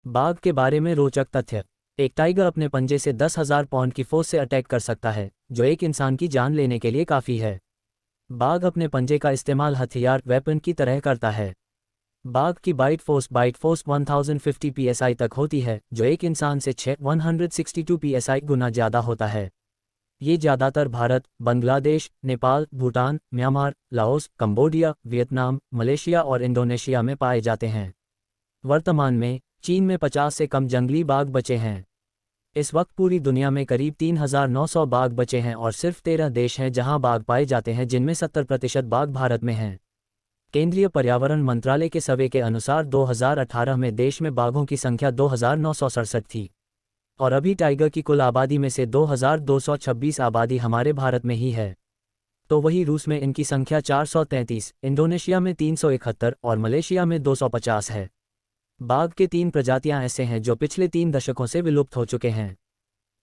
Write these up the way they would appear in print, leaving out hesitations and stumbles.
बाघ के बारे में रोचक तथ्य। एक टाइगर अपने पंजे से 10,000 पाउंड की फोर्स से अटैक कर सकता है, जो एक इंसान की जान लेने के लिए काफ़ी है। बाघ अपने पंजे का इस्तेमाल हथियार वेपन की तरह करता है। बाघ की बाइट फोर्स 1050 psi तक होती है, जो एक इंसान से 162 psi गुना ज़्यादा होता है। ये ज़्यादातर Bharat, Bangladesh, Nepal, Bhutan, Myanmar, Laos, Cambodia, Vietnam, Malaysia और इंडोनेशिया में पाए जाते हैं। वर्तमान में चीन में 50 से कम जंगली बाघ बचे हैं। इस वक्त पूरी दुनिया में करीब 3,900 बाघ बचे हैं और सिर्फ 13 देश हैं जहां बाघ पाए जाते हैं, जिनमें 70% बाघ भारत में हैं। केंद्रीय पर्यावरण मंत्रालय के सर्वे के अनुसार 2018 में देश में बाघों की संख्या 2,967 थी और अभी टाइगर की कुल आबादी में से 2,226 आबादी हमारे भारत में ही है। तो वही रूस में इनकी संख्या 433, इंडोनेशिया में 371 और मलेशिया में 250 है। बाघ के 3 प्रजातियां ऐसे हैं जो पिछले 3 दशकों से विलुप्त हो चुके हैं।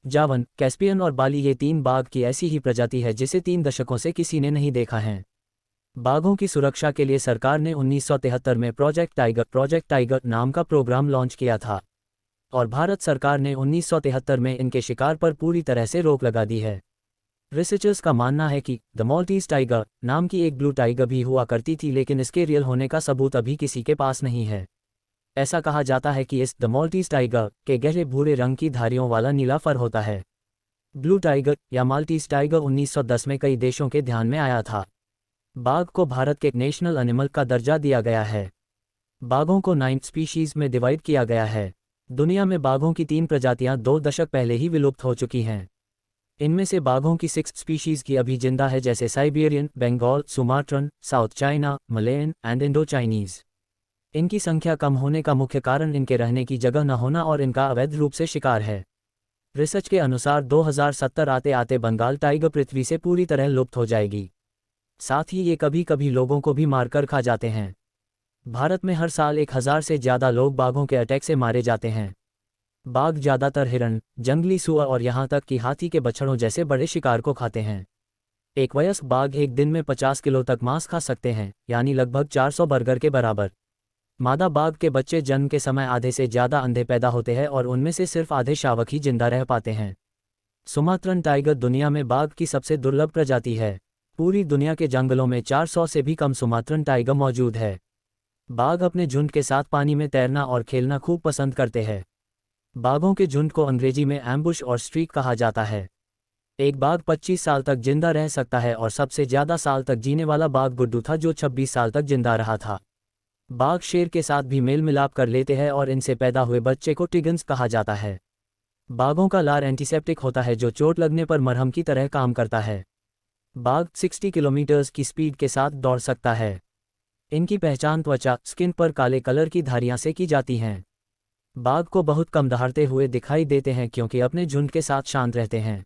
जावन, कैस्पियन और बाली, ये 3 बाघ की ऐसी ही प्रजाति है जिसे 3 दशकों से किसी ने नहीं देखा है। बाघों की सुरक्षा के लिए सरकार ने 1973 में प्रोजेक्ट टाइगर नाम का प्रोग्राम लॉन्च किया था और भारत सरकार ने 1973 में इनके शिकार पर पूरी तरह से रोक लगा दी है। रिसर्चर्स का मानना है कि द माल्टीज टाइगर नाम की एक ब्लू टाइगर भी हुआ करती थी, लेकिन इसके रियल होने का सबूत अभी किसी के पास नहीं है। ऐसा कहा जाता है कि इस द माल्टीज टाइगर के गहरे भूरे रंग की धारियों वाला नीला फर होता है। ब्लू टाइगर या माल्टीज टाइगर 1910 में कई देशों के ध्यान में आया था। बाघ को भारत के नेशनल एनिमल का दर्जा दिया गया है। बाघों को 9 स्पीशीज में डिवाइड किया गया है। दुनिया में बाघों की 3 प्रजातियां 2 दशक पहले ही विलुप्त हो चुकी हैं। इनमें से बाघों की 6 स्पीशीज की अभी जिंदा है, जैसे Siberian, Bengal, Sumatran, South China, Malayan and Indochinese. इनकी संख्या कम होने का मुख्य कारण इनके रहने की जगह न होना और इनका अवैध रूप से शिकार है। रिसर्च के अनुसार 2070 आते आते बंगाल टाइगर पृथ्वी से पूरी तरह लुप्त हो जाएगी। साथ ही ये कभी कभी लोगों को भी मारकर खा जाते हैं। भारत में हर साल 1000 से ज़्यादा लोग बाघों के अटैक से मारे जाते हैं। बाघ ज़्यादातर हिरण, जंगली सुअर और यहाँ तक कि हाथी के बछड़ों जैसे बड़े शिकार को खाते हैं। एक वयस्क बाघ एक दिन में 50 किलो तक मांस खा सकते हैं, यानी लगभग 400 बर्गर के बराबर। मादा बाघ के बच्चे जन्म के समय आधे से ज़्यादा अंधे पैदा होते हैं और उनमें से सिर्फ आधे शावक ही जिंदा रह पाते हैं। सुमात्रन टाइगर दुनिया में बाघ की सबसे दुर्लभ प्रजाति है। पूरी दुनिया के जंगलों में 400 से भी कम सुमात्रन टाइगर मौजूद है। बाघ अपने झुंड के साथ पानी में तैरना और खेलना खूब पसंद करते हैं। बाघों के झुंड को अंग्रेजी में एम्बुश और स्ट्रीक कहा जाता है। एक बाघ 25 साल तक जिंदा रह सकता है और सबसे ज़्यादा साल तक जीने वाला बाघ गुड्डू था, जो 26 साल तक जिंदा रहा था। बाघ शेर के साथ भी मेल मिलाप कर लेते हैं और इनसे पैदा हुए बच्चे को टिगन्स कहा जाता है। बाघों का लार एंटीसेप्टिक होता है, जो चोट लगने पर मरहम की तरह काम करता है। बाघ 60 किलोमीटर की स्पीड के साथ दौड़ सकता है। इनकी पहचान त्वचा, स्किन पर काले कलर की धारियां से की जाती हैं। बाघ को बहुत कम दहाड़ते हुए दिखाई देते हैं क्योंकि अपने झुंड के साथ शांत रहते हैं।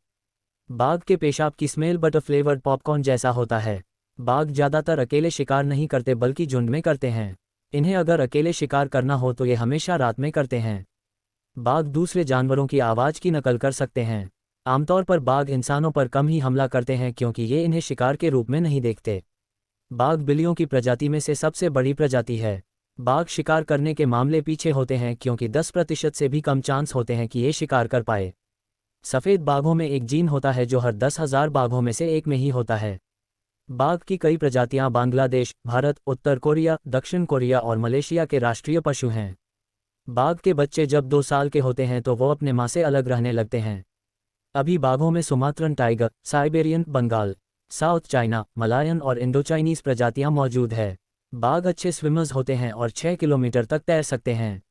बाघ के पेशाब की स्मेल बटर फ्लेवर्ड पॉपकॉर्न जैसा होता है। बाघ ज़्यादातर अकेले शिकार नहीं करते बल्कि झुंड में करते हैं। इन्हें अगर अकेले शिकार करना हो तो ये हमेशा रात में करते हैं। बाघ दूसरे जानवरों की आवाज़ की नकल कर सकते हैं। आमतौर पर बाघ इंसानों पर कम ही हमला करते हैं क्योंकि ये इन्हें शिकार के रूप में नहीं देखते। बाघ बिल्लियों की प्रजाति में से सबसे बड़ी प्रजाति है। बाघ शिकार करने के मामले पीछे होते हैं क्योंकि 10% से भी कम चांस होते हैं कि ये शिकार कर पाए। सफ़ेद बाघों में एक जीन होता है जो हर 10,000 बाघों में से एक में ही होता है। बाघ की कई प्रजातियां बांग्लादेश, भारत, उत्तर कोरिया, दक्षिण कोरिया और मलेशिया के राष्ट्रीय पशु हैं। बाघ के बच्चे जब 2 साल के होते हैं तो वो अपने मां से अलग रहने लगते हैं। अभी बाघों में Sumatran tiger, Siberian, Bengal, south China, Malayan और इंडो चाइनीज प्रजातियां मौजूद है। बाघ अच्छे स्विमर्स होते हैं और 6 किलोमीटर तक तैर सकते हैं।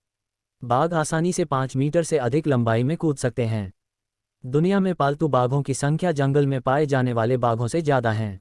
बाघ आसानी से 5 मीटर से अधिक लंबाई में कूद सकते हैं। दुनिया में पालतू बाघों की संख्या जंगल में पाए जाने वाले बाघों से ज़्यादा है।